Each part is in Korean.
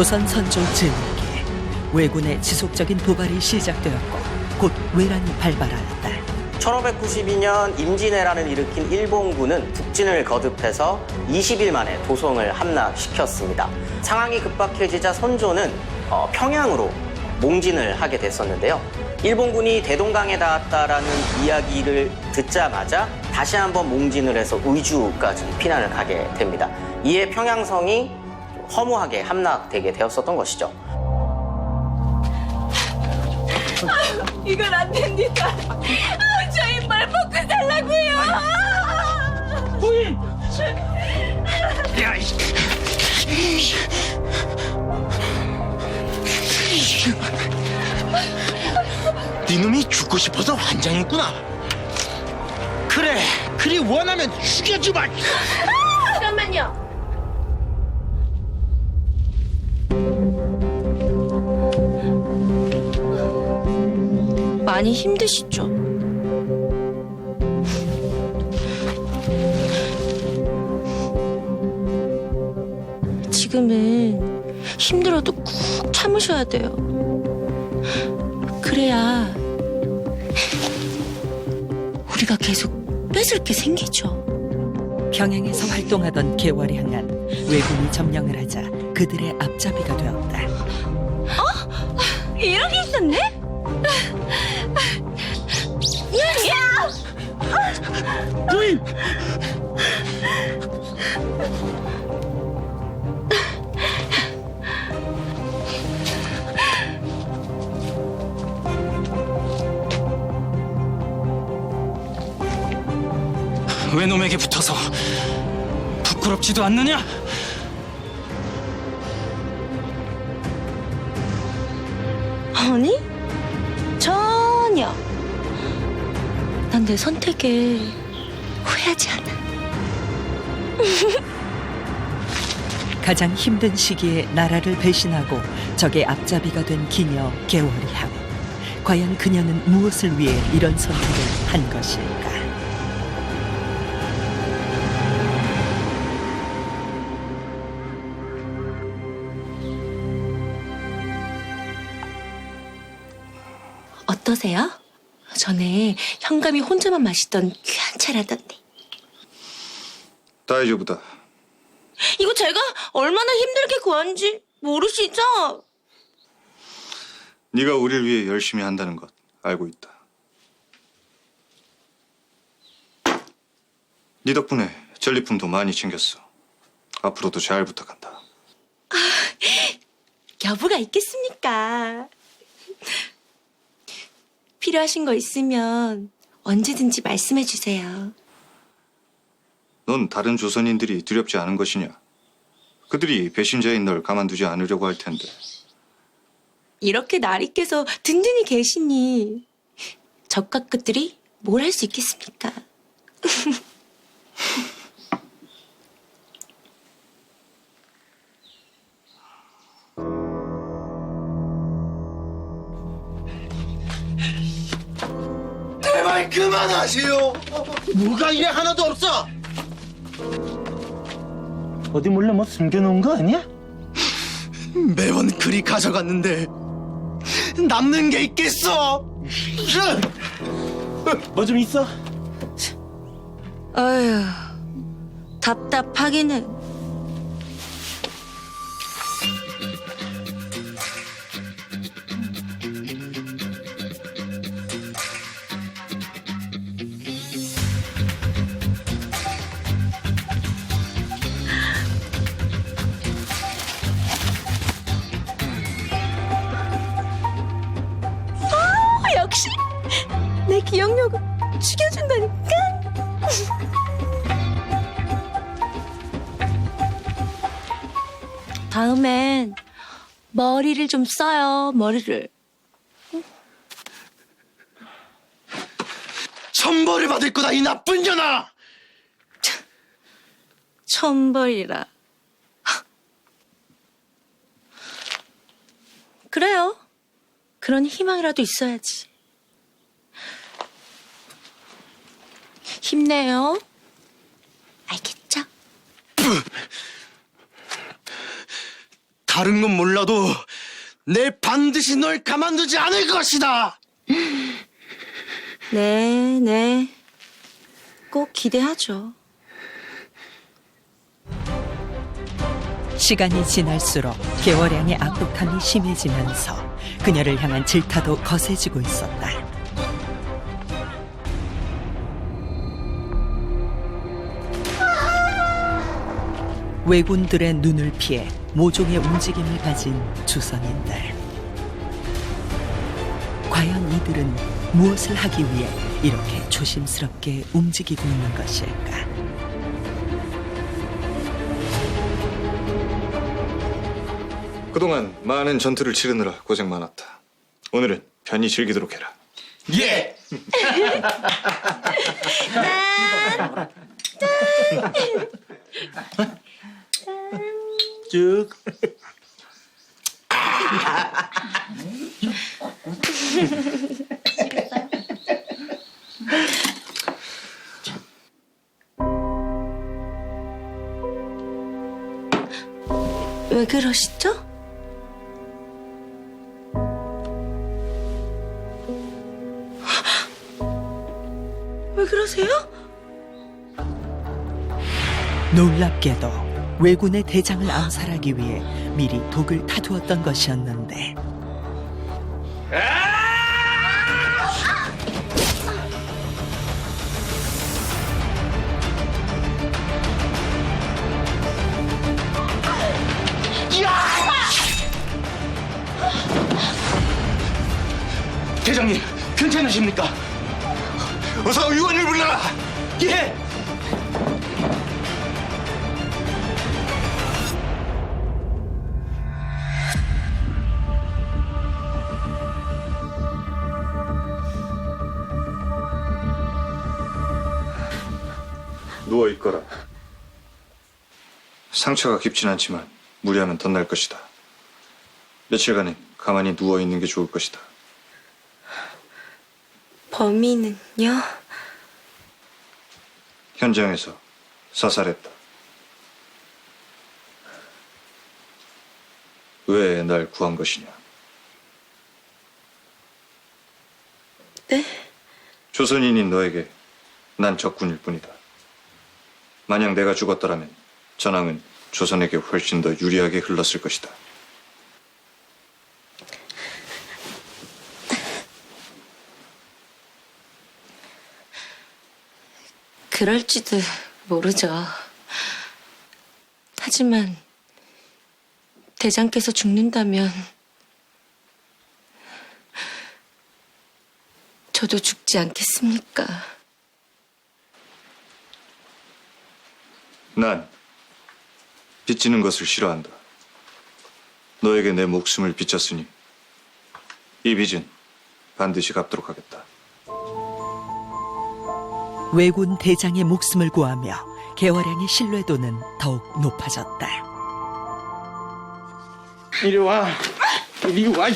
조선 선조 제1기 왜군의 지속적인 도발이 시작되었고 곧 왜란이 발발하였다. 1592년 임진왜란을 일으킨 일본군은 북진을 거듭해서 20일 만에 도성을 함락시켰습니다. 상황이 급박해지자 선조는 평양으로 몽진을 하게 됐었는데요. 일본군이 대동강에 닿았다라는 이야기를 듣자마자 다시 한번 몽진을 해서 의주까지 피난을 하게 됩니다. 이에 평양성이 허무하게 함락되게 되었었던 것이죠. 이건 안 됩니다. 저희 말 먹고 살라고요. 부인! 야, 네놈이 죽고 싶어서 환장했구나. 그래, 그리 원하면 죽여주마. 잠깐만요. 많이 힘드시죠? 지금은 힘들어도 꾹 참으셔야 돼요. 그래야 우리가 계속 뺏을 게 생기죠. 평양에서 활동하던 개월향은 왜군이 점령을 하자 그들의 앞잡이가 되었다. 이런 게 있었네? 야! 부인! 왜 놈에게 붙어서 부끄럽지도 않느냐? 아니? 전혀. 난 내 선택에 후회하지 않아. 가장 힘든 시기에 나라를 배신하고 적의 앞잡이가 된 기녀 개월향. 과연 그녀는 무엇을 위해 이런 선택을 한 것일까? 어떠세요? 전에 현감이 혼자만 마시던 귀한 차라던데. 다이조부다. 이거 제가 얼마나 힘들게 구한지 모르시죠? 네가 우리를 위해 열심히 한다는 것 알고 있다. 네 덕분에 전리품도 많이 챙겼어. 앞으로도 잘 부탁한다. 여부가 있겠습니까? 필요하신 거 있으면 언제든지 말씀해 주세요. 넌 다른 조선인들이 두렵지 않은 것이냐? 그들이 배신자인 널 가만두지 않으려고 할 텐데. 이렇게 나리께서 든든히 계시니 적과 끝들이 뭘 할 수 있겠습니까? 제발 그만하세요. 뭐가 이래 하나도 없어. 어디 몰래 뭐 숨겨놓은 거 아니야? 매번 그리 가져갔는데 남는 게 있겠어. 뭐 좀 있어? 아휴, 답답하기는. 역시 내 기억력을 죽여준다니까. 다음엔 머리를 좀 써요. 머리를. 천벌을 받을 거다 이 나쁜 년아. 천벌이라. 그래요. 그런 희망이라도 있어야지. 힘내요. 알겠죠? 다른 건 몰라도 내 반드시 널 가만두지 않을 것이다. 네. 꼭 기대하죠. 시간이 지날수록 개월양의 악독함이 심해지면서 그녀를 향한 질타도 거세지고 있었다. 왜군들의 눈을 피해 모종의 움직임을 가진 주선인들. 과연 이들은 무엇을 하기 위해 이렇게 조심스럽게 움직이고 있는 것일까? 그동안 많은 전투를 치르느라 고생 많았다. 오늘은 편히 즐기도록 해라. 예. 쭉. 왜 그러시죠? 왜 그러세요? 놀랍게도 왜군의 대장을 암살하기 위해 미리 독을 타두었던 것이었는데 대장님, 괜찮으십니까? 어서 의원을 불러라. 예. 누워 있거라. 상처가 깊진 않지만 무리하면 덧날 것이다. 며칠간은 가만히 누워 있는 게 좋을 것이다. 범인은요? 현장에서 사살했다. 왜 날 구한 것이냐? 네? 조선인인 너에게 난 적군일 뿐이다. 만약 내가 죽었더라면 전황은 조선에게 훨씬 더 유리하게 흘렀을 것이다. 그럴지도 모르죠. 하지만 대장께서 죽는다면 저도 죽지 않겠습니까? 난 빚지는 것을 싫어한다. 너에게 내 목숨을 빚졌으니 이 빚은 반드시 갚도록 하겠다. 왜군 대장의 목숨을 구하며 개월양의 신뢰도는 더욱 높아졌다. 이리 와. 이리 와.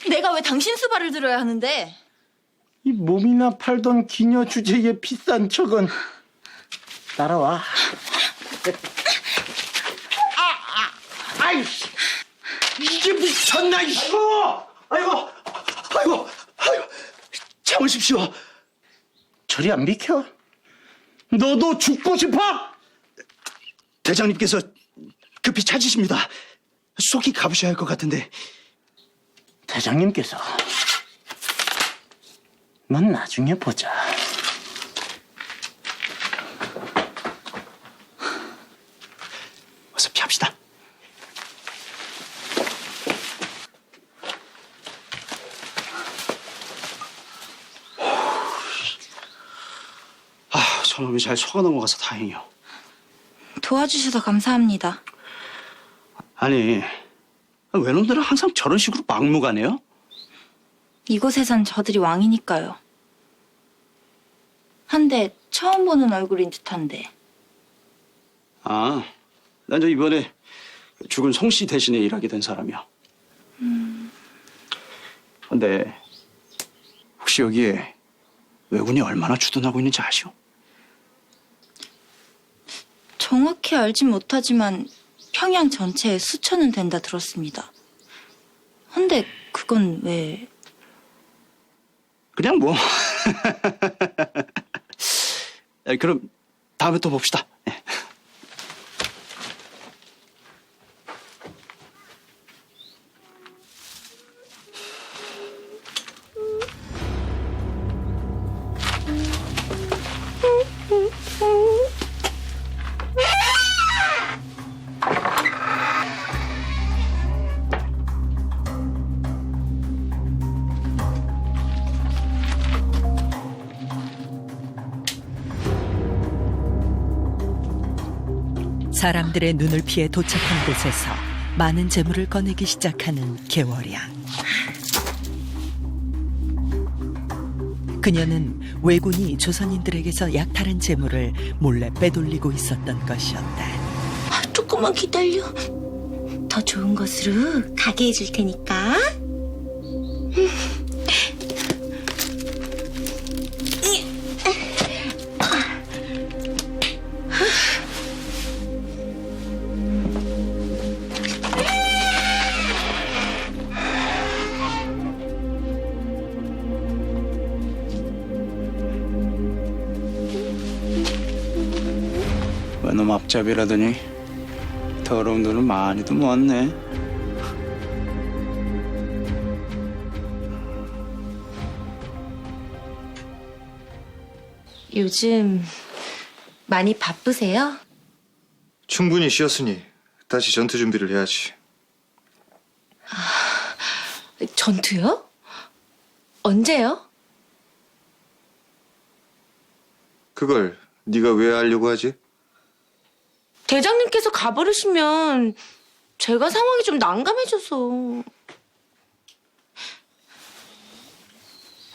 내가 왜 당신 수발을 들어야 하는데? 이 몸이나 팔던 기녀 주제에 비싼 척은 따라와. 아이씨, 이게 미쳤나 이거? 아이고, 참으십시오. 저리 안 비켜? 너도 죽고 싶어? 대장님께서 급히 찾으십니다. 속이 가부셔야 할 것 같은데. 대장님께서 넌 나중에 보자. 어서 피합시다. 저놈이 잘 속아 넘어가서 다행이요. 도와주셔서 감사합니다. 아니, 외놈들은 항상 저런 식으로 막무가내요? 이곳에선 저들이 왕이니까요. 한데 처음 보는 얼굴인 듯한데. 아, 난 저 이번에 죽은 송 씨 대신에 일하게 된 사람이야. 근데 혹시 여기에 왜군이 얼마나 주둔하고 있는지 아시오? 정확히 알진 못하지만 평양 전체에 수천은 된다 들었습니다. 근데 그건 왜... 그냥 뭐. 그럼 다음에 또 봅시다. 예. 사람들의 눈을 피해 도착한 곳에서 많은 재물을 꺼내기 시작하는 개월양. 그녀는 왜군이 조선인들에게서 약탈한 재물을 몰래 빼돌리고 있었던 것이었다. 조금만 기다려. 더 좋은 것으로 가게 해줄 테니까. 왜놈 앞잡이라더니 더러운 돈을 많이도 모았네. 요즘 많이 바쁘세요? 충분히 쉬었으니 다시 전투 준비를 해야지. 전투요? 언제요? 그걸 네가 왜 알려고 하지? 대장님께서 가버리시면 제가 상황이 좀 난감해져서.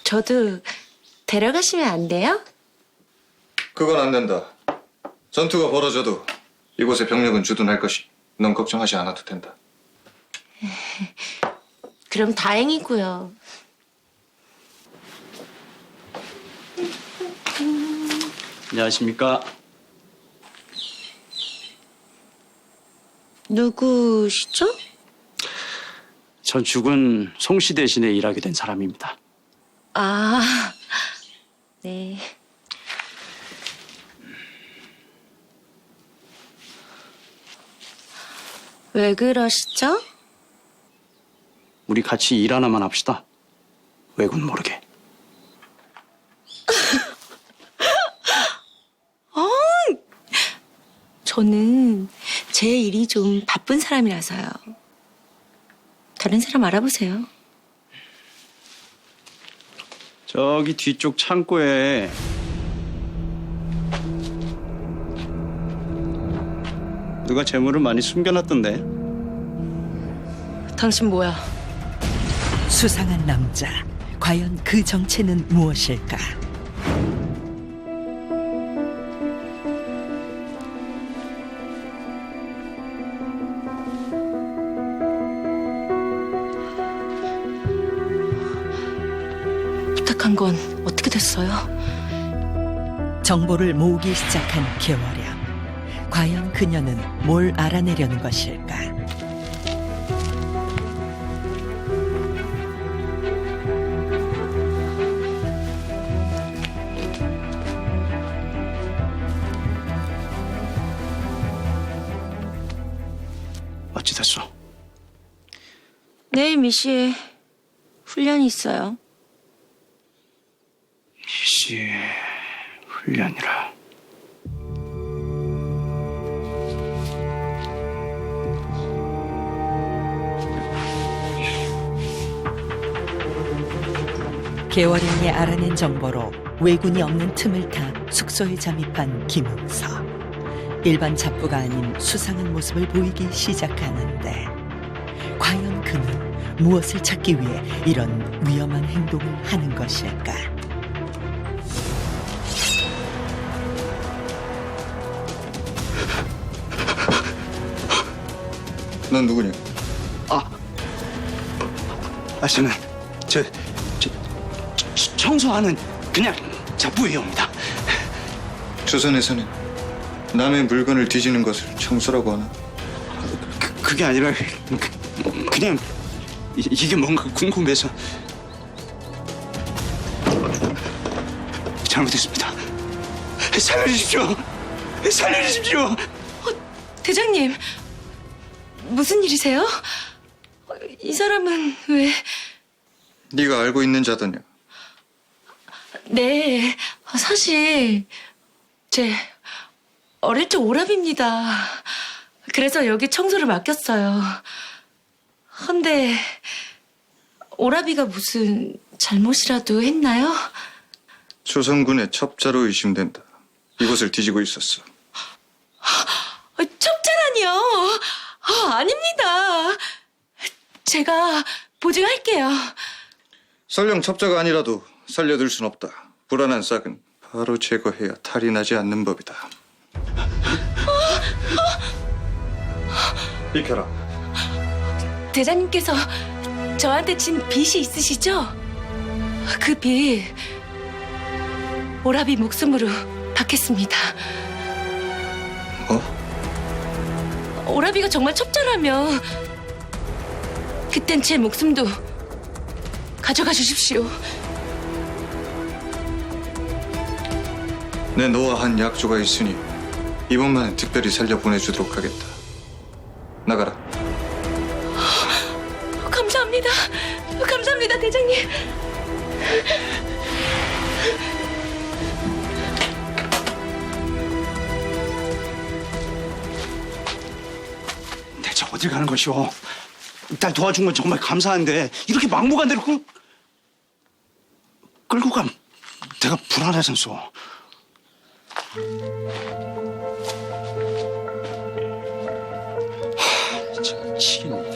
저도 데려가시면 안 돼요? 그건 안 된다. 전투가 벌어져도 이곳의 병력은 주둔할 것이. 넌 걱정하지 않아도 된다. 그럼 다행이고요. 안녕하십니까. 누구시죠? 전 죽은 송씨 대신에 일하게 된 사람입니다. 아, 네. 왜 그러시죠? 우리 같이 일 하나만 합시다. 왜군 모르게. 저는 제 일이 좀 바쁜 사람이라서요. 다른 사람 알아보세요. 저기 뒤쪽 창고에 누가 재물을 많이 숨겨놨던데. 당신 뭐야? 수상한 남자. 과연 그 정체는 무엇일까? 부탁한 건 어떻게 됐어요? 정보를 모으기 시작한 개월양. 과연 그녀는 뭘 알아내려는 것일까? 어찌 됐어? 내일 미시에 훈련이 있어요. 씨, 훈련이라. 개월양이 알아낸 정보로 왜군이 없는 틈을 타 숙소에 잠입한 김웅서. 일반 잡부가 아닌 수상한 모습을 보이기 시작하는데 과연 그는 무엇을 찾기 위해 이런 위험한 행동을 하는 것일까? 넌 누구냐? 아씨는 청소하는 그냥 잡부예요입니다. 조선에서는 남의 물건을 뒤지는 것을 청소라고 하나? 그게 아니라 그냥 이게 뭔가 궁금해서. 잘못했습니다. 살려주십시오. 살려주십시오. 대장님, 무슨 일이세요? 이 사람은 왜... 네가 알고 있는 자더냐? 네, 사실 제 어릴 적 오랍입니다. 그래서 여기 청소를 맡겼어요. 헌데 오라비가 무슨 잘못이라도 했나요? 조선군의 첩자로 의심된다. 이곳을 뒤지고 있었어. 첩자라니요? 아닙니다. 제가 보증할게요. 설령 첩자가 아니라도 살려둘 순 없다. 불안한 싹은 바로 제거해야 탈이 나지 않는 법이다. 비켜라. 대장님께서 저한테 진 빚이 있으시죠? 그 빚 오라비 목숨으로 받겠습니다. 오라비가 정말 첩자라면 그땐 제 목숨도 가져가 주십시오. 내 너와 한 약조가 있으니 이번만은 특별히 살려보내주도록 하겠다. 나가라. 감사합니다. 감사합니다, 대장님. 대체 어딜 가는 것이오? 딸 도와준 건 정말 감사한데 이렇게 막무가내로 끌고 가면 내가 불안하잖소. 참 미치겠네.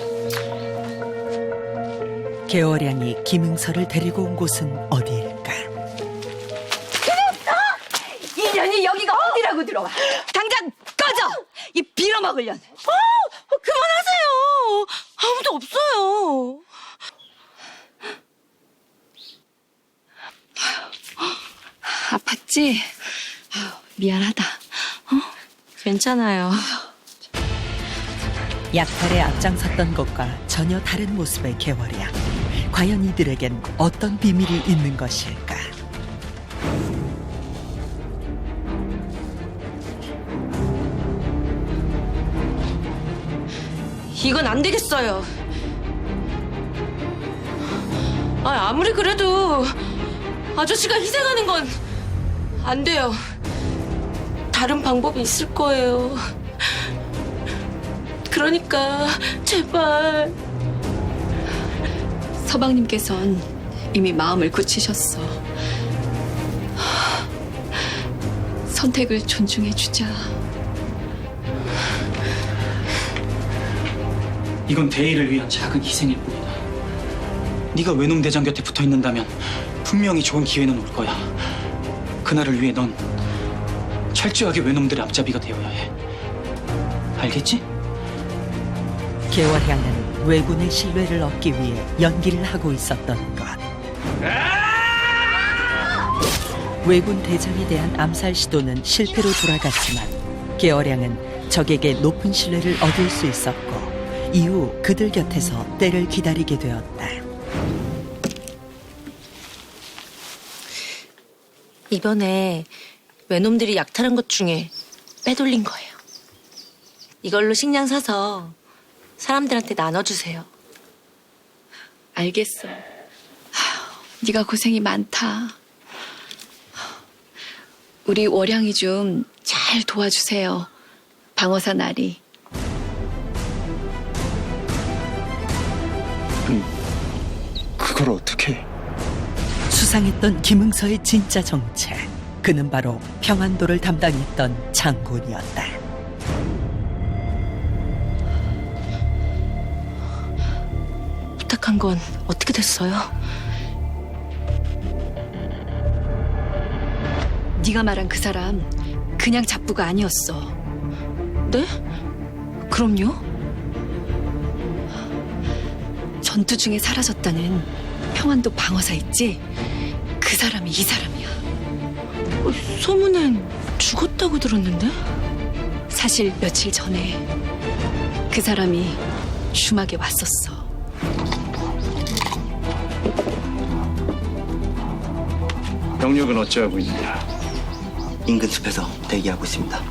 개월양이 김응서를 데리고 온 곳은 어디일까? 이년이 여기가 어디라고 들어와? 당장 꺼져! 이 빌어먹을 년! 그만하세요! 아무도 없어요. 아팠지? 미안하다. 괜찮아요. 약탈에 앞장섰던 것과 전혀 다른 모습의 개월양. 과연 이들에겐 어떤 비밀이 있는 것일까? 이건 안 되겠어요. 아무리 그래도 아저씨가 희생하는 건 안 돼요. 다른 방법이 있을 거예요. 그러니까 제발. 서방님께선 이미 마음을 굳히셨어. 선택을 존중해주자. 이건 대의를 위한 작은 희생일 뿐이다. 네가 외놈 대장 곁에 붙어 있는다면 분명히 좋은 기회는 올 거야. 그날을 위해 넌 철저하게 외놈들의 앞잡이가 되어야 해. 알겠지? 개월양은 왜군의 신뢰를 얻기 위해 연기를 하고 있었던 것. 왜군 대장에 대한 암살 시도는 실패로 돌아갔지만 개월양은 적에게 높은 신뢰를 얻을 수 있었고 이후 그들 곁에서 때를 기다리게 되었다. 이번에 외놈들이 약탈한 것 중에 빼돌린 거예요. 이걸로 식량 사서 사람들한테 나눠주세요. 알겠어. 네가 고생이 많다. 우리 월양이 좀 잘 도와주세요. 방어사 나리. 그걸 어떻게? 수상했던 김응서의 진짜 정체. 그는 바로 평안도를 담당했던 장군이었다. 부탁한 건 어떻게 됐어요? 네가 말한 그 사람 그냥 잡부가 아니었어. 네? 그럼요? 전투 중에 사라졌다는 평안도 방어사 있지? 그 사람이 이 사람이야. 소문엔 죽었다고 들었는데? 사실 며칠 전에 그 사람이 흉하게 왔었어. 병력은 어찌하고 있느냐? 인근 숲에서 대기하고 있습니다.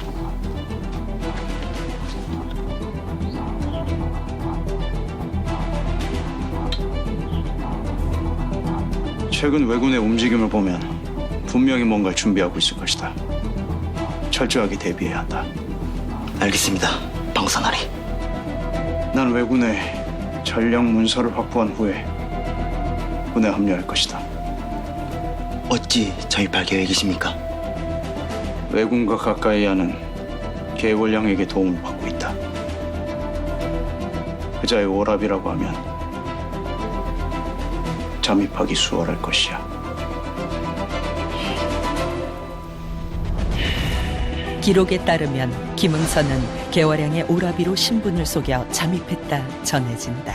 최근 왜군의 움직임을 보면 분명히 뭔가를 준비하고 있을 것이다. 철저하게 대비해야 한다. 알겠습니다, 방사나리. 난 왜군의 전력 문서를 확보한 후에 군에 합류할 것이다. 어찌 저입할 계획이십니까? 왜군과 가까이 하는 계월량에게 도움을 받고 있다. 그자의 오랍이라고 하면 잠입하기 수월할 것이야. 기록에 따르면 김응선은 계월양의 오라비로 신분을 속여 잠입했다 전해진다.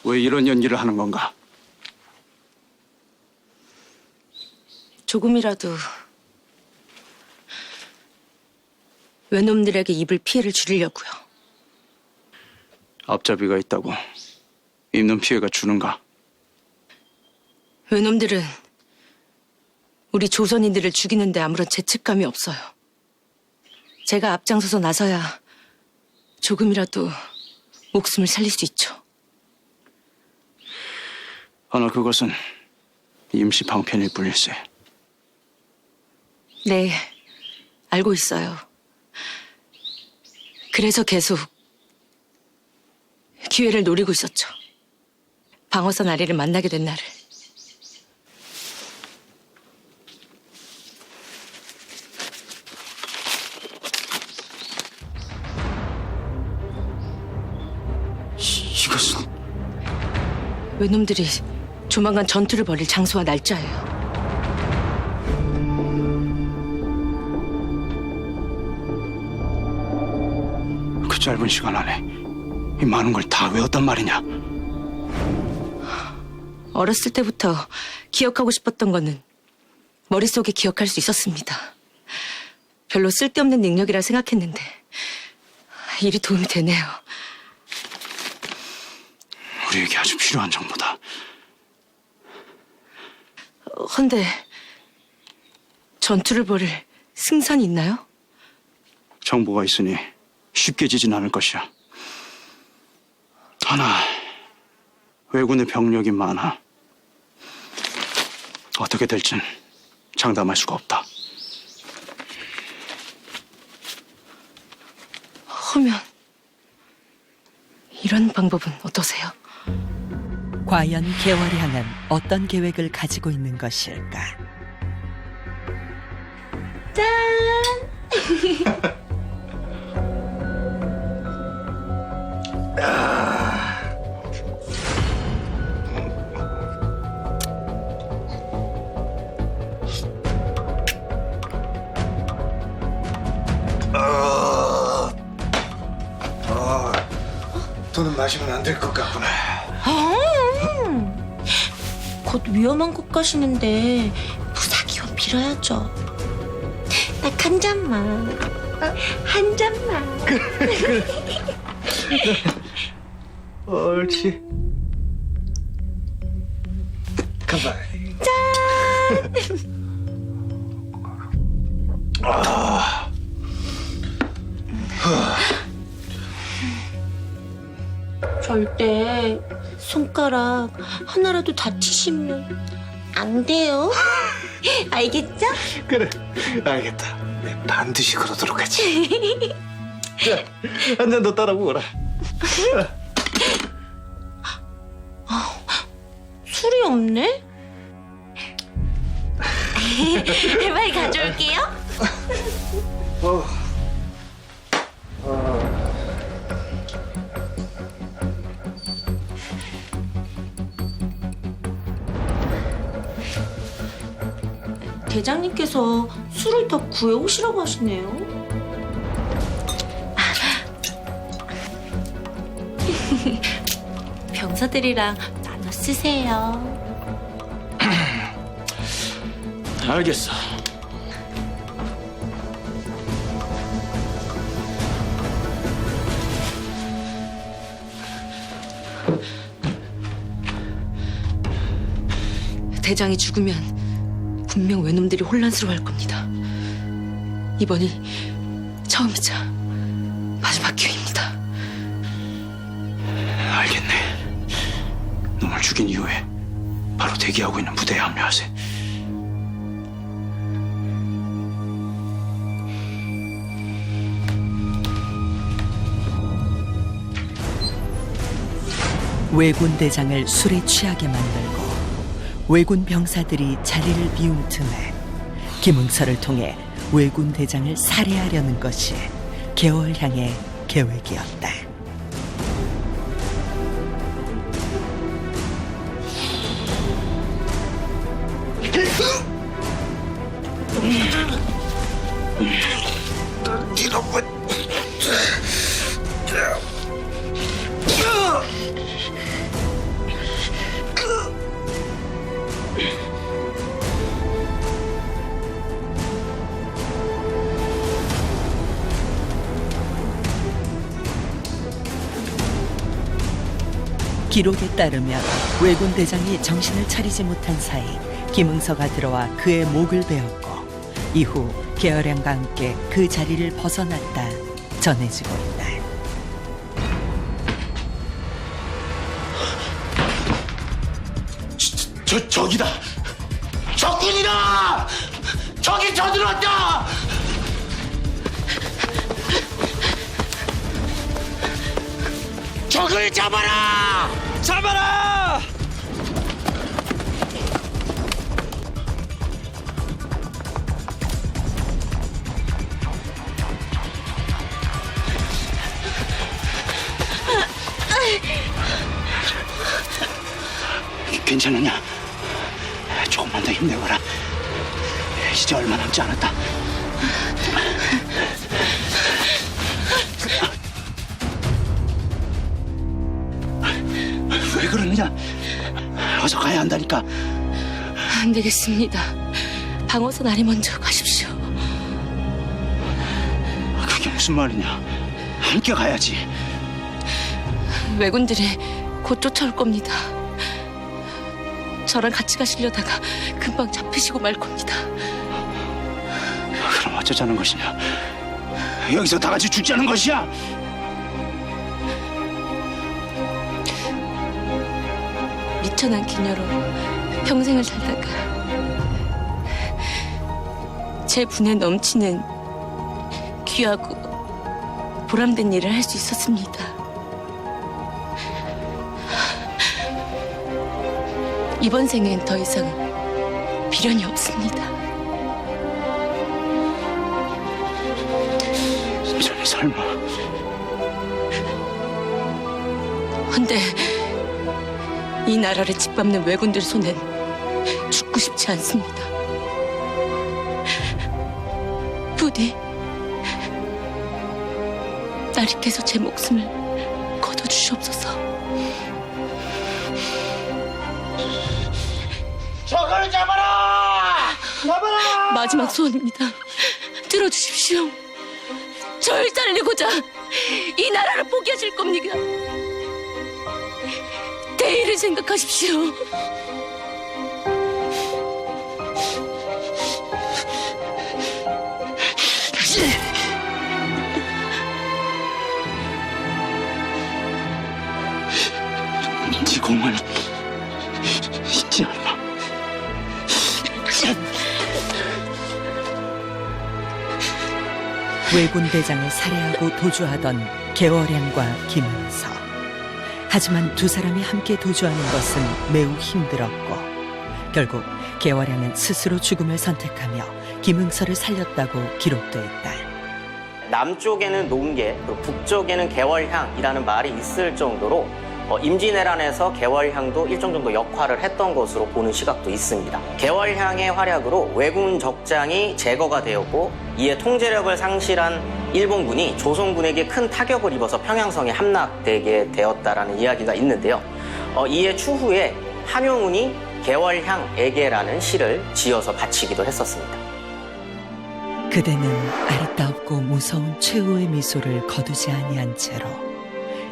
왜 이런 연기를 하는 건가? 조금이라도 외놈들에게 입을 피해를 줄이려고요. 앞잡이가 있다고 입는 피해가 주는가? 외놈들은 우리 조선인들을 죽이는데 아무런 죄책감이 없어요. 제가 앞장서서 나서야 조금이라도 목숨을 살릴 수 있죠. 허나 그것은 임시 방편일 뿐일세. 네, 알고 있어요. 그래서 계속 기회를 노리고 있었죠. 방어선 아리를 만나게 된 날을. 이것은 외놈들이 조만간 전투를 벌일 장소와 날짜예요. 그 짧은 시간 안에 이 많은 걸 다 외웠단 말이냐? 어렸을 때부터 기억하고 싶었던 거는 머릿속에 기억할 수 있었습니다. 별로 쓸데없는 능력이라 생각했는데 일이 도움이 되네요. 우리에게 아주 필요한 정보다. 헌데 전투를 벌일 승산이 있나요? 정보가 있으니 쉽게 지진 않을 것이야. 하나, 왜군의 병력이 많아. 어떻게 될진 장담할 수가 없다. 허면 이런 방법은 어떠세요? 과연 계월양은 어떤 계획을 가지고 있는 것일까? 더는 마시면 안 될 것 같구나. 곧 위험한 곳 가시는데 부사기원 빌어야죠. 딱 한 잔만. 한 잔만. 옳지. 가만. 절대 손가락 하나라도 다치시면 안 돼요. 알겠죠? 그래, 알겠다. 내 반드시 그러도록 하지. 자, 한 잔 더 따라 먹어라. 술이 없네? 빨리 가져올게요. 대장님께서 술을 더 구해오시라고 하시네요. 병사들이랑 나눠 쓰세요. 알겠어. 대장이 죽으면 분명 외놈들이 혼란스러워할 겁니다. 이번이 처음이자 마지막 기회입니다. 알겠네. 놈을 죽인 이후에 바로 대기하고 있는 부대에 합류하세. 왜군 대장을 술에 취하게 만들고 왜군 병사들이 자리를 비운 틈에 김응서를 통해 왜군 대장을 살해하려는 것이 개월향의 계획이었다. 기록에 따르면 왜군 대장이 정신을 차리지 못한 사이 김응서가 들어와 그의 목을 베었고 이후 계열향과 함께 그 자리를 벗어났다 전해지고 있다. 저기다! 적군이다! 적이 쳐들어왔다! 적을 잡아라! 잡아라! 괜찮으냐? 조금만 더 힘내거라. 이제 얼마 남지 않았다. 왜 그러느냐? 어서 가야 한다니까. 안 되겠습니다. 방어선 아래 먼저 가십시오. 그게 무슨 말이냐? 함께 가야지. 왜군들이 곧 쫓아올 겁니다. 저랑 같이 가시려다가 금방 잡히시고 말 겁니다. 그럼 어쩌자는 것이냐? 여기서 다 같이 죽자는 것이야? 미천한 기녀로 평생을 살다가 제 분에 넘치는 귀하고 보람된 일을 할 수 있었습니다. 이번 생엔 더 이상 비련이 없습니다. 저기 설마 헌데 이 나라를 짓밟는 왜군들 손엔 죽고 싶지 않습니다. 부디 나리께서 제 목숨을 거둬주시옵소서. 적을 잡아라! 잡아라! 마지막 소원입니다. 들어주십시오. 절 살리고자 이 나라를 포기하실 겁니까? 대의를 생각하십시오. 네 공을 잊지 않아. 왜군 대장을 살해하고 도주하던 개월향과 김응서. 하지만 두 사람이 함께 도주하는 것은 매우 힘들었고 결국 개월향은 스스로 죽음을 선택하며 김응서를 살렸다고 기록돼 있다. 남쪽에는 농계, 그리고 북쪽에는 개월향이라는 말이 있을 정도로 임진왜란에서 개월향도 일정 정도 역할을 했던 것으로 보는 시각도 있습니다. 개월향의 활약으로 왜군 적장이 제거가 되었고 이에 통제력을 상실한 일본군이 조선군에게 큰 타격을 입어서 평양성에 함락되게 되었다라는 이야기가 있는데요. 이에 추후에 함용운이 개월향에게라는 시를 지어서 바치기도 했었습니다. 그대는 아리따없고 무서운 최후의 미소를 거두지 아니한 채로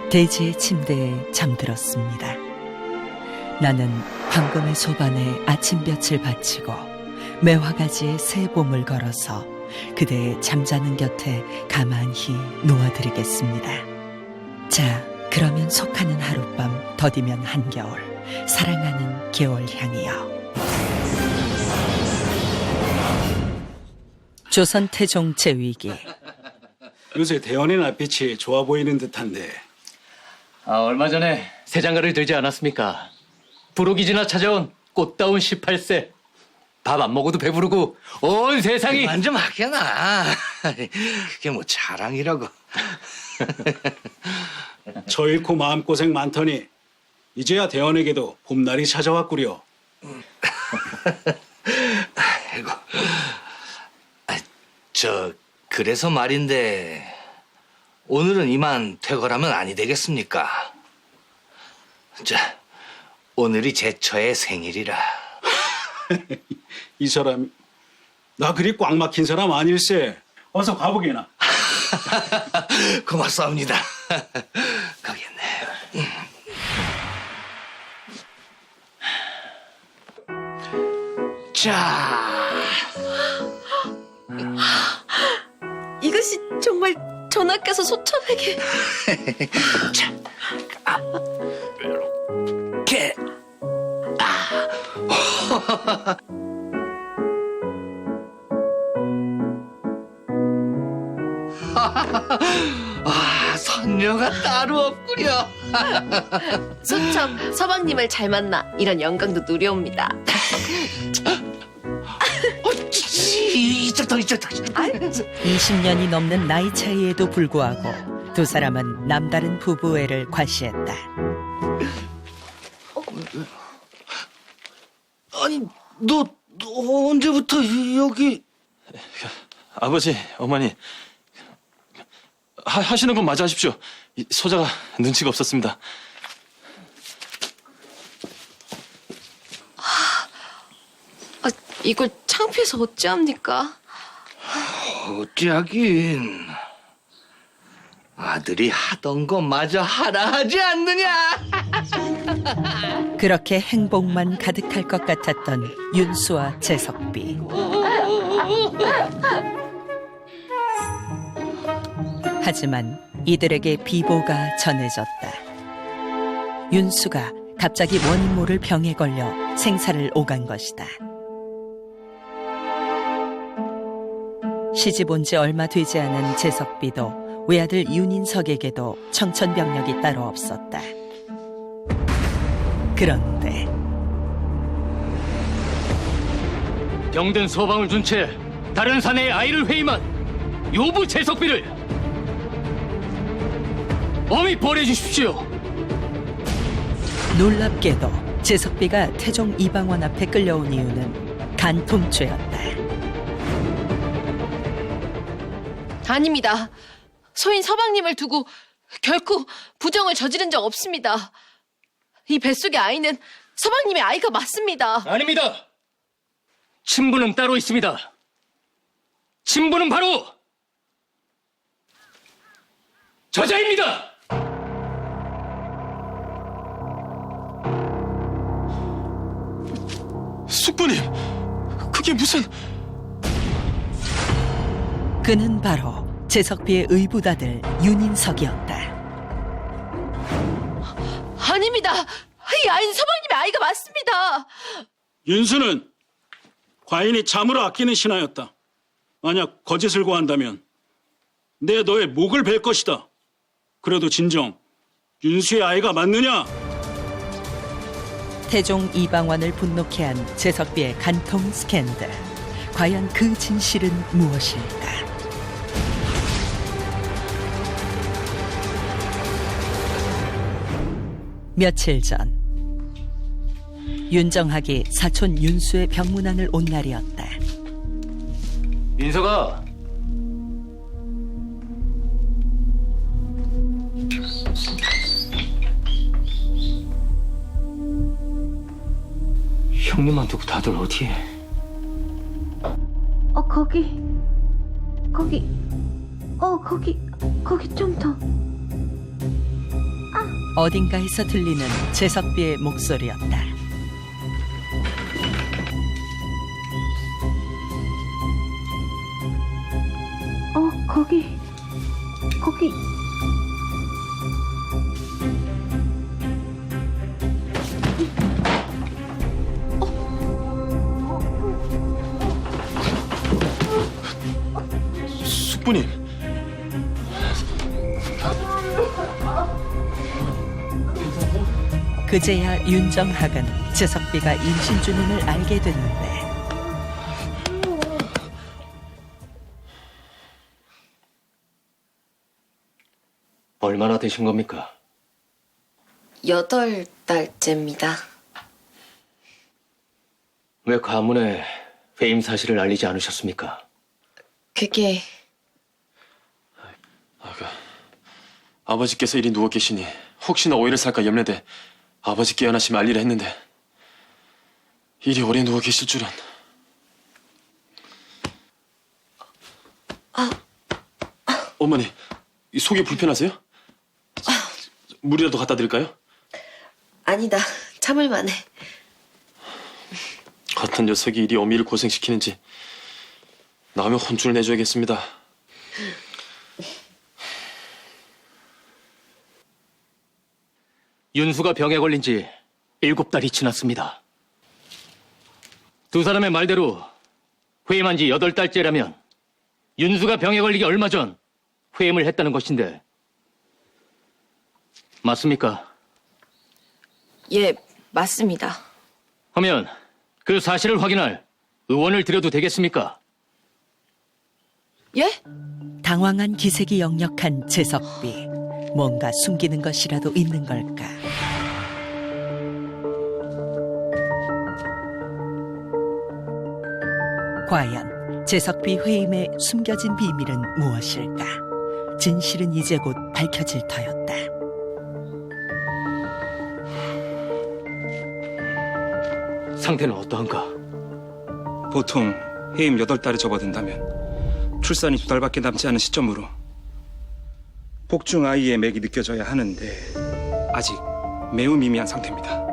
대지의 침대에 잠들었습니다. 나는 황금의 소반에 아침볕을 바치고 매화가지에 새 봄을 걸어서 그대의 잠자는 곁에 가만히 놓아드리겠습니다. 자, 그러면 속하는 하룻밤, 더디면 한겨울, 사랑하는 개월향이여. 조선 태종 제2기. 요새 대원의 낯빛이 좋아 보이는 듯한데. 얼마 전에 새 장가를 들지 않았습니까? 부록이 지나 찾아온 꽃다운 18세. 밥 안 먹어도 배부르고 온 세상이 완전 막혀나. 그게 뭐 자랑이라고. 저 잃고 마음고생 많더니 이제야 대원에게도 봄날이 찾아왔구려. 아이고. 그래서 말인데 오늘은 이만 퇴거하면 아니 되겠습니까? 오늘이 제 처의 생일이라. 이 사람이 나 그리 꽉 막힌 사람 아닐세. 어서 가보게나. 고맙습니다. 가겠네. 자, 이것이 정말 전하께서 소첩에게. 자, 이렇게. 선녀가 따로 없구려. 소첩 서방님을 잘 만나 이런 영광도 누려옵니다. 이쪽 더. 20년이 넘는 나이 차이에도 불구하고 두 사람은 남다른 부부애를 과시했다. 아니, 너 언제부터 여기? 아버지, 어머니 하시는 건 마저 하십시오. 이 소자가 눈치가 없었습니다. 이걸 창피해서 어찌합니까? 어찌하긴 아들이 하던 거 마저 하라 하지 않느냐. 그렇게 행복만 가득할 것 같았던 윤수와 재석비. 하지만 이들에게 비보가 전해졌다. 윤수가 갑자기 원인 모를 병에 걸려 생사를 오간 것이다. 시집 온 지 얼마 되지 않은 재석비도 외아들 윤인석에게도 청천벽력이 따로 없었다. 그런데 병든 서방을 둔 채 다른 사내의 아이를 회임한 요부 재석비를 엄히 벌해 주십시오. 놀랍게도 재석비가 태종 이방원 앞에 끌려온 이유는 간통죄였다. 아닙니다. 소인 서방님을 두고 결코 부정을 저지른 적 없습니다. 이 뱃속의 아이는 서방님의 아이가 맞습니다. 아닙니다. 친부는 따로 있습니다. 친부는 바로 저자입니다. 숙부님, 그게 무슨... 그는 바로 재석비의 의붓아들 윤인석이었다. 아닙니다. 이 아이는 서방님의 아이가 맞습니다. 윤수는 과인이 참으로 아끼는 신하였다. 만약 거짓을 고한다면 내 너의 목을 벨 것이다. 그래도 진정 윤수의 아이가 맞느냐? 태종 이방원을 분노케 한 재석비의 간통 스캔들. 과연 그 진실은 무엇일까? 며칠 전 윤정학이 사촌 윤수의 병문안을 온 날이었다. 인석아, 형님만 두고 다들 어디에? 거기 좀 더. 어딘가에서 들리는 재석비의 목소리였다. 거기 숙부님. 그제야 윤정학은 재석비가 임신 중임을 알게 됐는데 얼마나 되신 겁니까? 8달째입니다. 왜 가문에 회임 사실을 알리지 않으셨습니까? 그게 아버지께서 이리 누워 계시니 혹시나 오해를 살까 염려돼 아버지 깨어나시면 알리려 했는데 이리 오래 누워 계실 줄은. 어머니, 이 속이 불편하세요? 물이라도 갖다 드릴까요? 아니다. 참을만해. 같은 녀석이 이리 어미를 고생시키는지 나오면 혼쭐을 내줘야겠습니다. 윤수가 병에 걸린 지 7달이 지났습니다. 두 사람의 말대로 회임한 지 8달째라면 윤수가 병에 걸리기 얼마 전 회임을 했다는 것인데 맞습니까? 예, 맞습니다. 하면 그 사실을 확인할 의원을 드려도 되겠습니까? 예? 당황한 기색이 역력한 재석비. 뭔가 숨기는 것이라도 있는 걸까? 과연 재석비 회임의 숨겨진 비밀은 무엇일까? 진실은 이제 곧 밝혀질 터였다. 상태는 어떠한가? 보통 해임 8달에 접어든다면 출산이 2달밖에 남지 않은 시점으로 복중 아이의 맥이 느껴져야 하는데 아직 매우 미미한 상태입니다.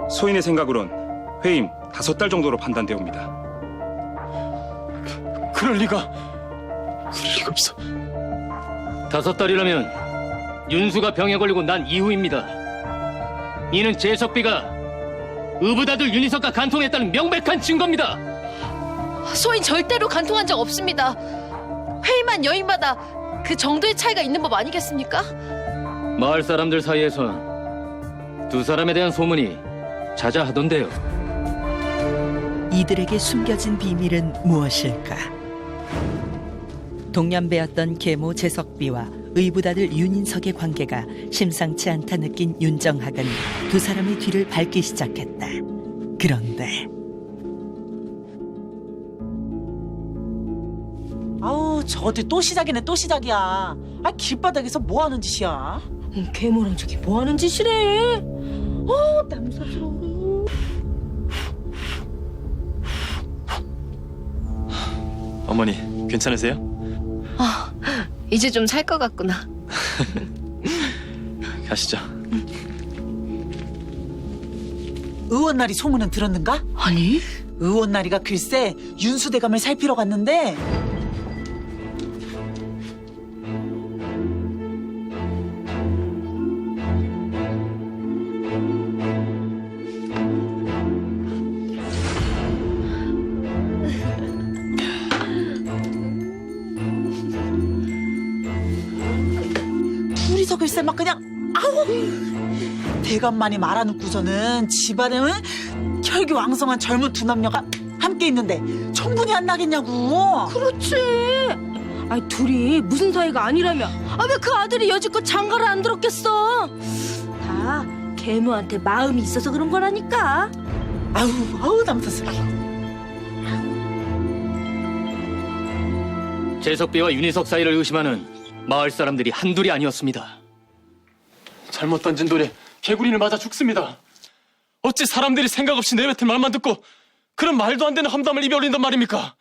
소인의 생각으론 회임 5달 정도로 판단되옵니다. 그럴 리가 없어. 5달이라면 윤수가 병에 걸리고 난 이후입니다. 이는 재석비가 의붓아들 윤희석과 간통했다는 명백한 증거입니다. 소인 절대로 간통한 적 없습니다. 회임한 여인마다 그 정도의 차이가 있는 법 아니겠습니까? 마을 사람들 사이에선 두 사람에 대한 소문이 자자하던데요. 이들에게 숨겨진 비밀은 무엇일까? 동년배였던 계모 재석비와 의붓아들 윤인석의 관계가 심상치 않다 느낀 윤정학은 두 사람의 뒤를 밟기 시작했다. 그런데 아우 저것들 또 시작이네 또 시작이야. 아 길바닥에서 뭐 하는 짓이야? 계모랑 저기 뭐 하는 짓이래? 남사스러워. 어머니, 괜찮으세요? 이제 좀 살 것 같구나. 가시죠. 의원날이 소문은 들었는가? 아니? 의원날이가 글쎄 윤수대감을 살피러 갔는데 둘이서 글쎄 막 그냥 아우 대감만이 말아놓고서는 집안에 혈기왕성한 젊은 두 남녀가 함께 있는데 청분이 안 나겠냐고. 그렇지. 아니 둘이 무슨 사이가 아니라며. 아 왜 그 아들이 여지껏 장가를 안 들었겠어? 다 계모한테 마음이 있어서 그런 거라니까. 아우 남사스러워. 재석비와 윤희석 사이를 의심하는 마을 사람들이 한둘이 아니었습니다. 잘못 던진 돌에 개구리를 맞아 죽습니다. 어찌 사람들이 생각 없이 내뱉은 말만 듣고 그런 말도 안 되는 험담을 입에 올린단 말입니까?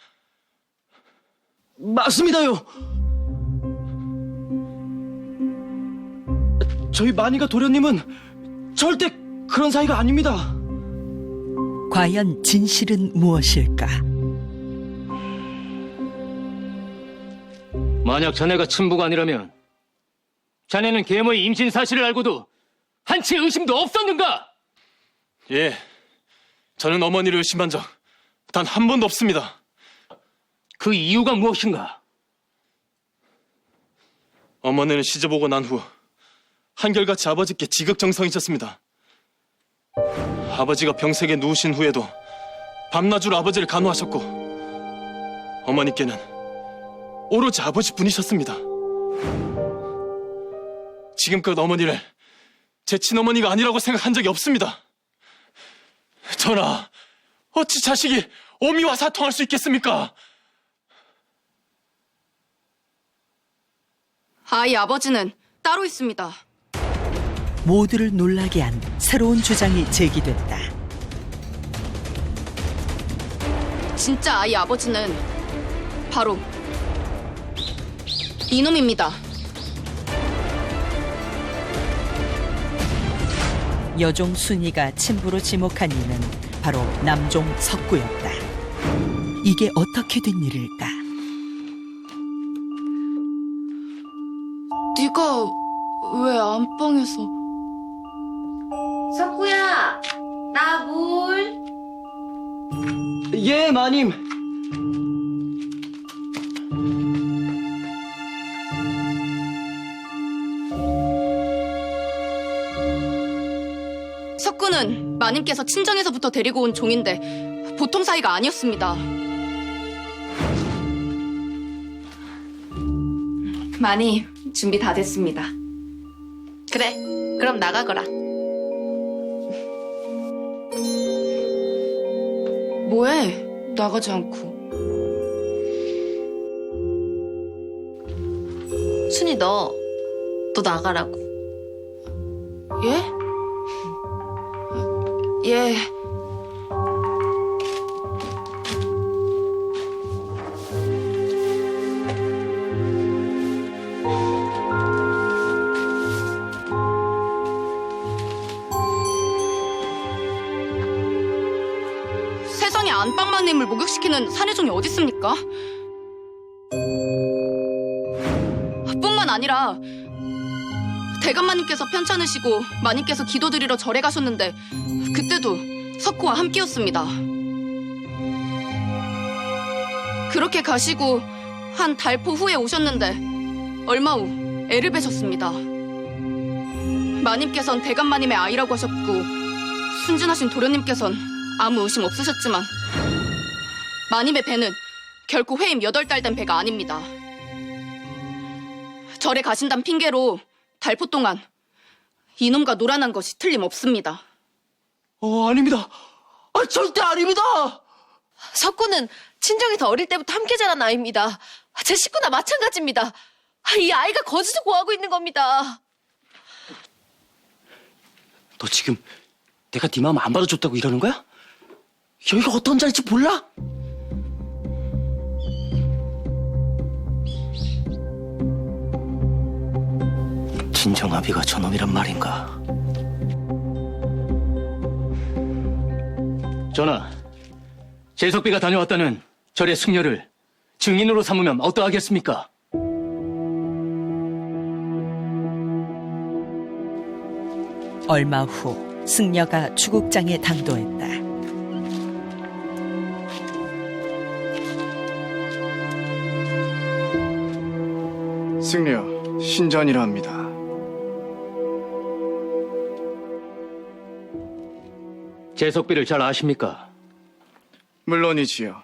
맞습니다요. 저희 마니가 도련님은 절대 그런 사이가 아닙니다. 과연 진실은 무엇일까? 만약 자네가 친부가 아니라면 자네는 계모의 임신 사실을 알고도 한치의 의심도 없었는가? 예, 저는 어머니를 의심한 적 단 한 번도 없습니다. 그 이유가 무엇인가? 어머니는 시집오고 난 후 한결같이 아버지께 지극정성이셨습니다. 아버지가 병색에 누우신 후에도 밤낮으로 아버지를 간호하셨고 어머니께는 오로지 아버지뿐이셨습니다. 지금껏 어머니를 제 친어머니가 아니라고 생각한 적이 없습니다. 전하, 어찌 자식이 어미와 사통할 수 있겠습니까? 아이 아버지는 따로 있습니다. 모두를 놀라게 한 새로운 주장이 제기됐다. 진짜 아이 아버지는 바로 이놈입니다. 여종 순이가 친부로 지목한 이는 바로 남종 석구였다. 이게 어떻게 된 일일까? 네가 왜 안방에서? 석구야, 나 물. 예, 마님. 석구는 마님께서 친정에서부터 데리고 온 종인데 보통 사이가 아니었습니다. 마님, 준비 다 됐습니다. 그래, 그럼 나가거라. 뭐해? 나가지 않고. 순이 너 나가라고. 예? 예. 세상에 안방마님을 목욕시키는 사내종이 어디 있습니까? 뿐만 아니라 대감마님께서 편찮으시고 마님께서 기도드리러 절에 가셨는데 그때도 석구와 함께였습니다. 그렇게 가시고 한 달포 후에 오셨는데 얼마 후 애를 뵈셨습니다. 마님께선 대감마님의 아이라고 하셨고 순진하신 도련님께선 아무 의심 없으셨지만 마님의 배는 결코 회임 8달 된 배가 아닙니다. 절에 가신다는 핑계로 달포 동안 이놈과 놀아난 것이 틀림없습니다. 아닙니다. 절대 아닙니다. 석구는 친정에서 어릴 때부터 함께 자란 아이입니다. 제 식구나 마찬가지입니다. 이 아이가 거짓을 고하고 있는 겁니다. 너 지금 내가 네 마음 안 받아줬다고 이러는 거야? 여기가 어떤 자리인지 몰라? 진정아비가 저놈이란 말인가? 전하, 재석비가 다녀왔다는 절의 승려를 증인으로 삼으면 어떠하겠습니까? 얼마 후 승려가 추국장에 당도했다. 승려 신전이라 합니다. 재석비를 잘 아십니까? 물론이지요.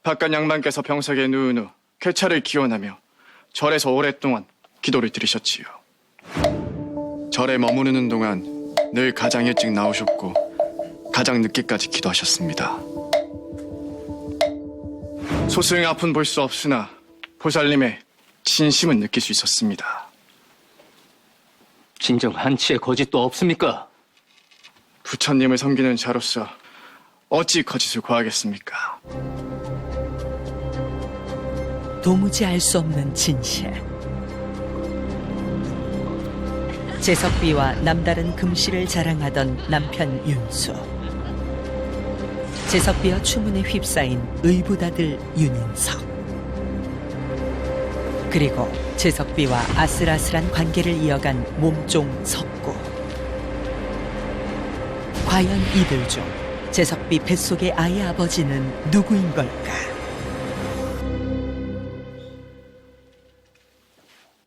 박간 양반께서 병석에 누운 후 쾌차를 기원하며 절에서 오랫동안 기도를 드리셨지요. 절에 머무르는 동안 늘 가장 일찍 나오셨고 가장 늦게까지 기도하셨습니다. 소수의 앞은 볼 수 없으나 보살님의 진심은 느낄 수 있었습니다. 진정 한치의 거짓도 없습니까? 부처님을 섬기는 자로서 어찌 거짓을 고하겠습니까? 도무지 알 수 없는 진실. 재석비와 남다른 금실을 자랑하던 남편 윤수. 재석비와 추문에 휩싸인 의붓아들 윤인석. 그리고 재석비와 아슬아슬한 관계를 이어간 몸종 석구. 과연 이들 중 재석비 뱃속의 아이의 아버지는 누구인 걸까?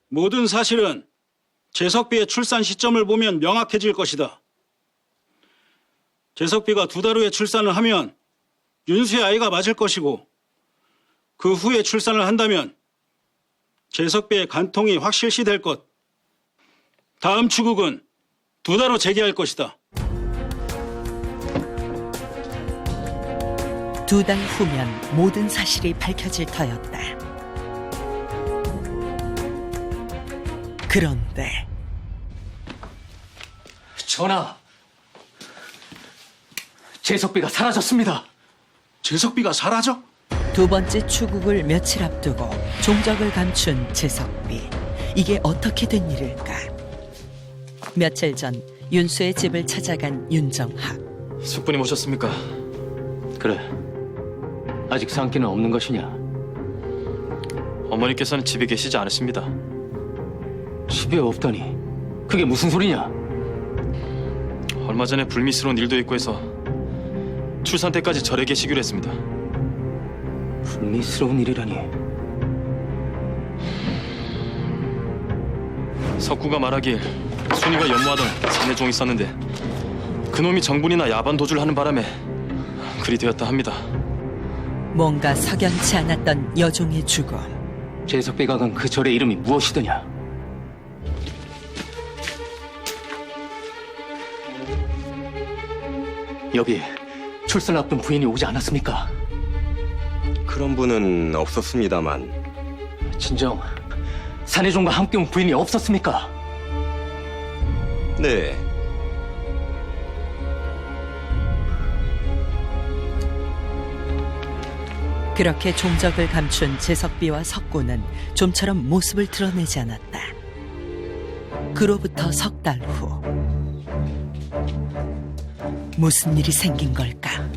모든 사실은 재석비의 출산 시점을 보면 명확해질 것이다. 재석비가 2달 후에 출산을 하면 윤수의 아이가 맞을 것이고, 그 후에 출산을 한다면 재석비의 간통이 확실시될 것. 다음 추국은 2달 후 재개할 것이다. 2달 후면 모든 사실이 밝혀질 터였다. 그런데 전하, 재석비가 사라졌습니다. 재석비가 사라져? 2번째 추국을 며칠 앞두고 종적을 감춘 재석비. 이게 어떻게 된 일일까? 며칠 전 윤수의 집을 찾아간 윤정학. 숙부님 오셨습니까? 그래, 아직 상기는 없는 것이냐? 어머니께서는 집에 계시지 않으십니다. 집에 없다니, 그게 무슨 소리냐? 얼마 전에 불미스러운 일도 있고 해서 출산 때까지 절에 계시기로 했습니다. 불미스러운 일이라니. 석구가 말하길 순이가 연모하던 사내종이 있었는데 그놈이 정분이나 야반 도주를 하는 바람에 그리 되었다 합니다. 뭔가 석연치 않았던 여종의 죽음. 재석비가 간 그 절의 이름이 무엇이더냐? 여기 출산 앞둔 부인이 오지 않았습니까? 그런 분은 없었습니다만. 진정 사내종과 함께 온 부인이 없었습니까? 네. 그렇게 종적을 감춘 재석비와 석구는 좀처럼 모습을 드러내지 않았다. 그로부터 석 달 후 무슨 일이 생긴 걸까?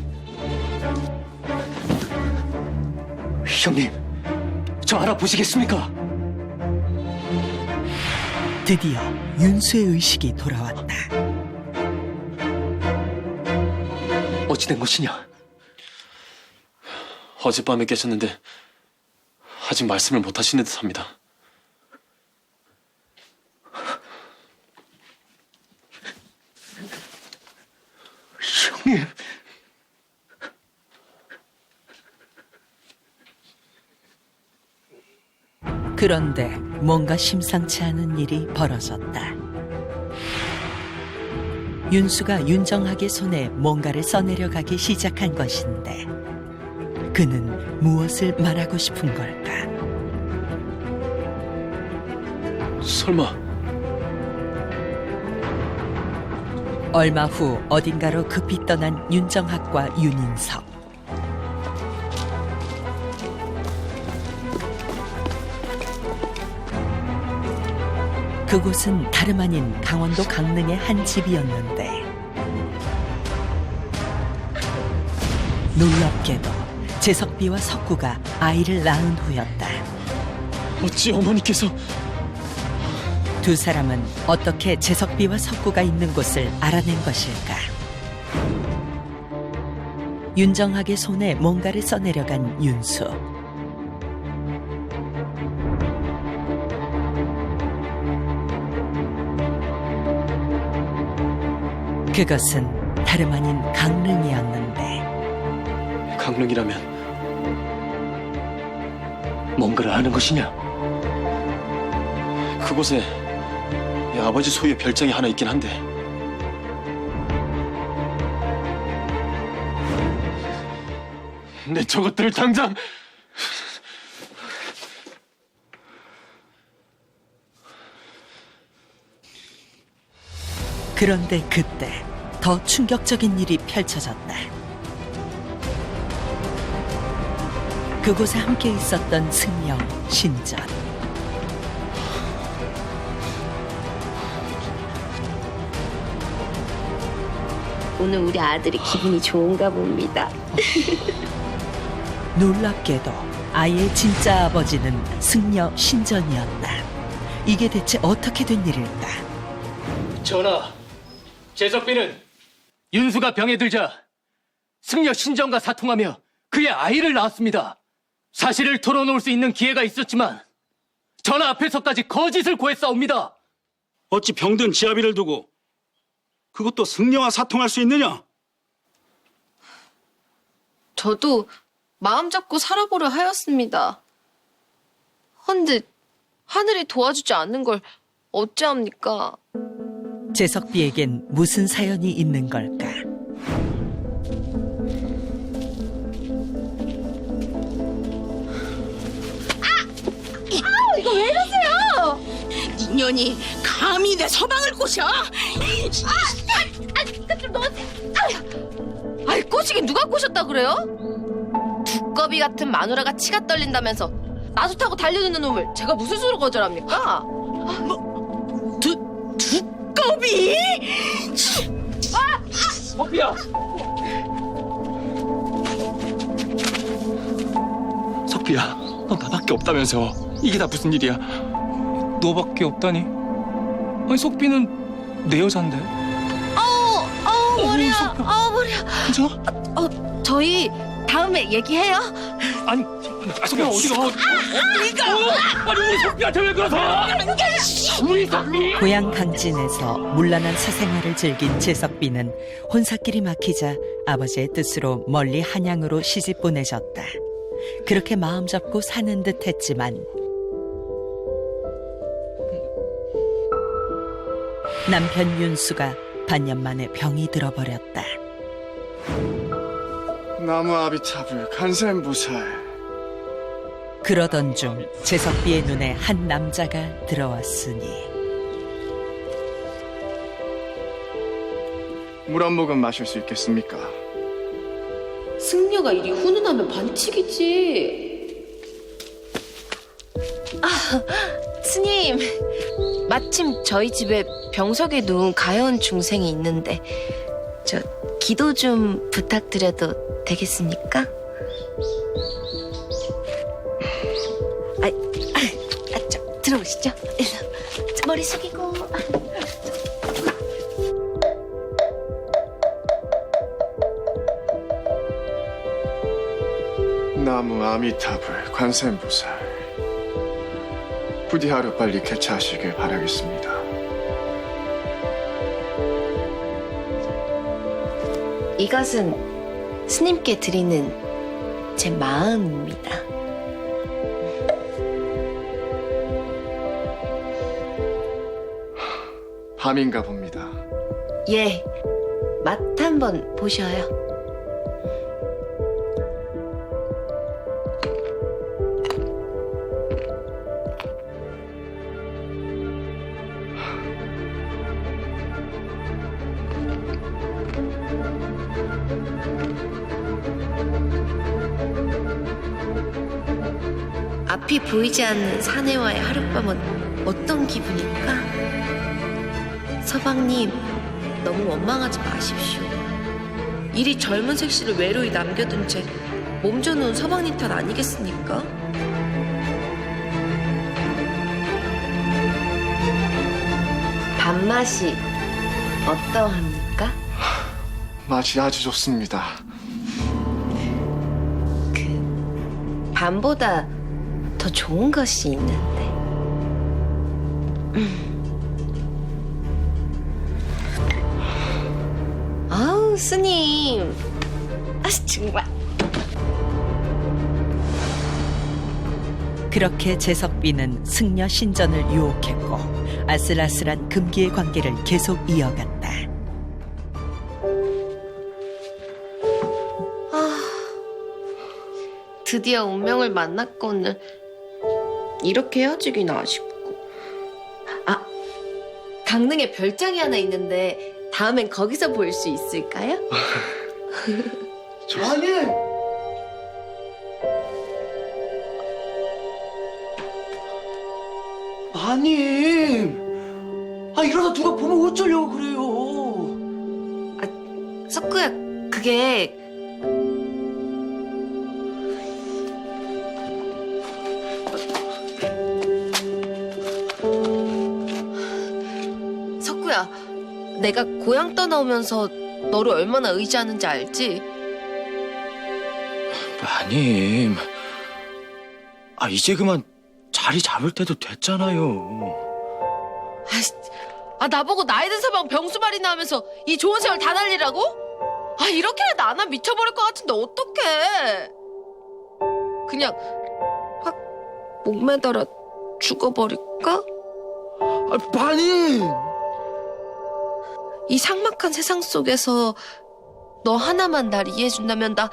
형님, 저 알아보시겠습니까? 드디어 윤수의 의식이 돌아왔다. 어찌 된 것이냐? 어젯밤에 깨셨는데 아직 말씀을 못 하시는 듯합니다. 형님. 그런데 뭔가 심상치 않은 일이 벌어졌다. 윤수가 윤정학의 손에 뭔가를 써내려가기 시작한 것인데 그는 무엇을 말하고 싶은 걸까? 설마 얼마 후 어딘가로 급히 떠난 윤정학과 윤인석. 그곳은 다름 아닌 강원도 강릉의 한 집이었는데 놀랍게도 재석비와 석구가 아이를 낳은 후였다. 어찌 어머니께서... 두 사람은 어떻게 재석비와 석구가 있는 곳을 알아낸 것일까? 윤정학의 손에 뭔가를 써내려간 윤수. 그것은 다름 아닌 강릉이었는데 강릉이라면 뭔가를 하는 것이냐? 그곳에 내 아버지 소유의 별장이 하나 있긴 한데 내 저것들을 당장... 그런데 그때 더 충격적인 일이 펼쳐졌다. 그곳에 함께 있었던 승영, 신전. 오늘 우리 아들이 기분이 좋은가 봅니다. 놀랍게도 아이의 진짜 아버지는 승려 신전이었다. 이게 대체 어떻게 된 일일까? 전하, 제석비는 윤수가 병에 들자 승려 신전과 사통하며 그의 아이를 낳았습니다. 사실을 털어놓을 수 있는 기회가 있었지만 전하 앞에서까지 거짓을 고했사옵니다. 어찌 병든 지아비를 두고 그것도 승려와 사통할 수 있느냐? 저도 마음 잡고 살아보려 하였습니다. 헌데 하늘이 도와주지 않는 걸 어찌합니까? 제석비에겐 무슨 사연이 있는 걸까? 이거 왜 이러세요? 인연이 감히 내 서방을 꼬셔? 좀 넣으세요. 아이, 꼬시긴 누가 꼬셨다 그래요? 두꺼비 같은 마누라가 치가 떨린다면서 나수 타고 달려드는 놈을 제가 무슨 수로 거절합니까? 두꺼비? 석비야! 석비야, 넌 나밖에 없다면서. 이게 다 무슨 일이야? 너밖에 없다니? 아니, 석비는 내 여잔데. 머리야. 머리야. 괜찮아? 저희 다음에 얘기해요. 아니, 석비야 어디가? 아니, 우리 석비한테 왜 그러세요? 우리 석비! 고향 강진에서 문란한 사생활을 즐긴 제석비는 혼사길이 막히자 아버지의 뜻으로 멀리 한양으로 시집 보내졌다. 그렇게 마음 잡고 사는 듯 했지만 남편 윤수가 반년 만에 병이 들어버렸다. 나무 아비타불 간센부살. 그러던 중 제석비의 눈에 한 남자가 들어왔으니 물 한 모금 마실 수 있겠습니까? 승려가 이리 훈훈하면 반칙이지. 스님, 마침 저희 집에 병석에 누운 가여운 중생이 있는데 저 기도 좀 부탁드려도 되겠습니까? 들어오시죠. 자, 머리 숙이고. 나무 아미타불 관세음보살. 부디 하루 빨리 개차하시길 바라겠습니다. 이것은 스님께 드리는 제 마음입니다. 밤인가 봅니다. 예, 맛 한번 보셔요. 앞이 보이지 않는 사내와의 하룻밤은 어떤 기분일까? 서방님, 너무 원망하지 마십시오. 이리 젊은 색시를 외로이 남겨둔 채 몸져놓은 서방님 탓 아니겠습니까? 밥맛이 어떠합니까? 맛이 아주 좋습니다. 밤보다 더 좋은 것이 있는데. 아우, 스님. 정말. 그렇게 제석비는 승려 신전을 유혹했고 아슬아슬한 금기의 관계를 계속 이어갔다. 드디어 운명을 만났거늘 이렇게 헤어지기나 아쉽고. 강릉에 별장이 하나 있는데 다음엔 거기서 볼 수 있을까요? 마님! 마님! 이러다 누가 보면 어쩌려고 그래요? 석구야, 그게 내가 고향 떠나오면서 너를 얼마나 의지하는지 알지? 마님, 이제 그만 자리 잡을 때도 됐잖아요. 나보고 나이 든 사방 병수발이나 하면서 이 좋은 세월 다 날리라고? 이렇게라도 안 하면 미쳐버릴 것 같은데 어떡해. 그냥 확 목매달아 죽어버릴까? 마님! 이 삭막한 세상 속에서 너 하나만 날 이해해준다면 나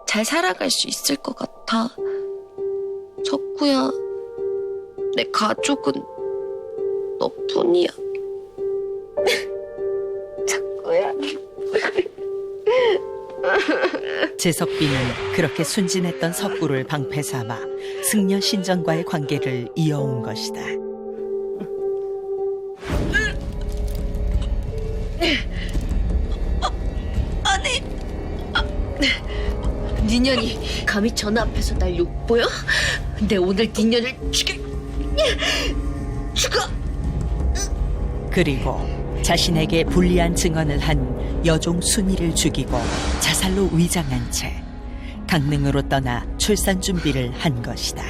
잘 살아갈 수 있을 것 같아. 석구야, 내 가족은 너뿐이야. 석구야. 재석비는 그렇게 순진했던 석구를 방패 삼아 승려 신전과의 관계를 이어온 것이다. 니년이 감히 전화 앞에서 날 욕보여? 내 오늘 니년을 죽여. 그리고 자신에게 불리한 증언을 한 여종 순이를 죽이고 자살로 위장한 채 강릉으로 떠나 출산 준비를 한 것이다.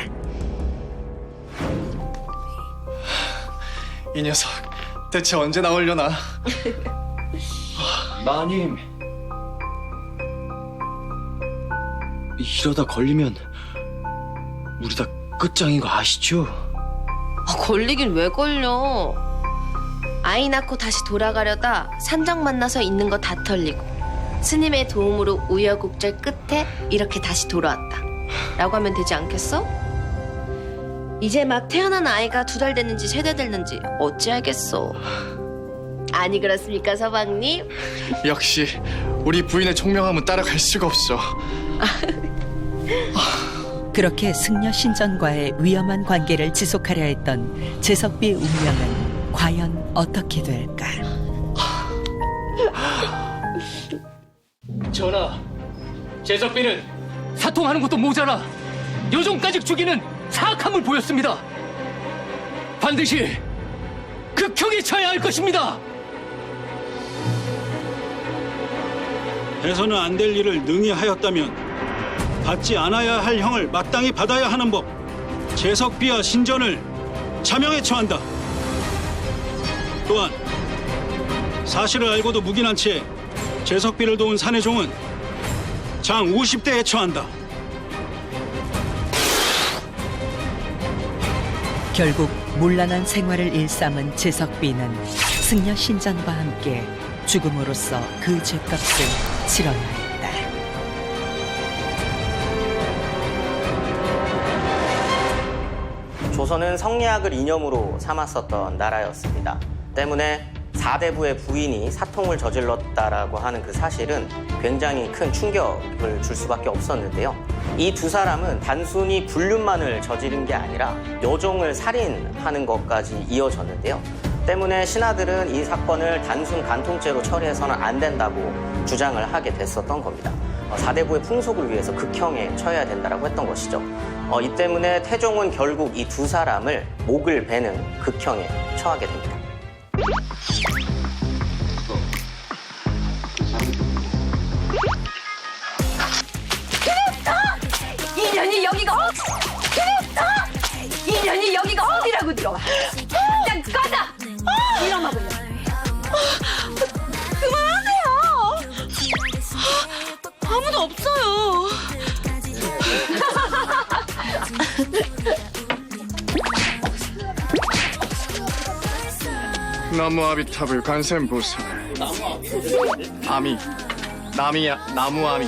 이 녀석 대체 언제 나오려나? 마님, 이러다 걸리면 우리 다 끝장인 거 아시죠? 걸리긴 왜 걸려. 아이 낳고 다시 돌아가려다 산적 만나서 있는 거 다 털리고 스님의 도움으로 우여곡절 끝에 이렇게 다시 돌아왔다 라고 하면 되지 않겠어? 이제 막 태어난 아이가 2달 됐는지 3달 됐는지 어찌 알겠어. 아니 그렇습니까 서방님? 역시 우리 부인의 총명함은 따라갈 수가 없어. 그렇게 승려 신전과의 위험한 관계를 지속하려 했던 재석비의 운명은 과연 어떻게 될까? 전하, 재석비는 사통하는 것도 모자라 여종까지 죽이는 사악함을 보였습니다. 반드시 극형에 처해야 할 것입니다. 해서는 안 될 일을 능히 하였다면 받지 않아야 할 형을 마땅히 받아야 하는 법. 재석비와 신전을 자명에 처한다. 또한 사실을 알고도 묵인한 채 재석비를 도운 사내종은 장 50대에 처한다. 결국 문란한 생활을 일삼은 재석비는 승려 신전과 함께 죽음으로써 그 죗값을 치러야 했다. 조선은 성리학을 이념으로 삼았었던 나라였습니다. 때문에 사대부의 부인이 사통을 저질렀다라고 하는 그 사실은 굉장히 큰 충격을 줄 수밖에 없었는데요. 이 2사람은 단순히 불륜만을 저지른 게 아니라 여종을 살인하는 것까지 이어졌는데요. 때문에 신하들은 이 사건을 단순 간통죄로 처리해서는 안 된다고 주장을 하게 됐었던 겁니다. 사대부의 풍속을 위해서 극형에 처해야 된다고 했던 것이죠. 이 때문에 태종은 결국 이 2사람을 목을 베는 극형에 처하게 됩니다. 인연이 여기가 그랬어! 인연이 여기가 어디라고 들어와. 그냥 꺼져! 이러마 그냥. 그만하세요. 아무도 없어요. 나무 아비탑을 관세음보살. 아미, 남이야, 나무 아미.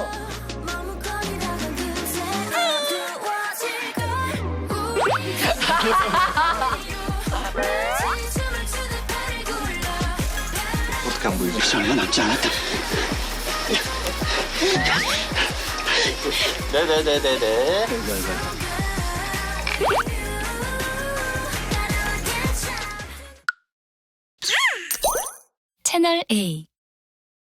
어떻게 안 보이지? 얼마 남지 않았다. 네네네네네. 채널 A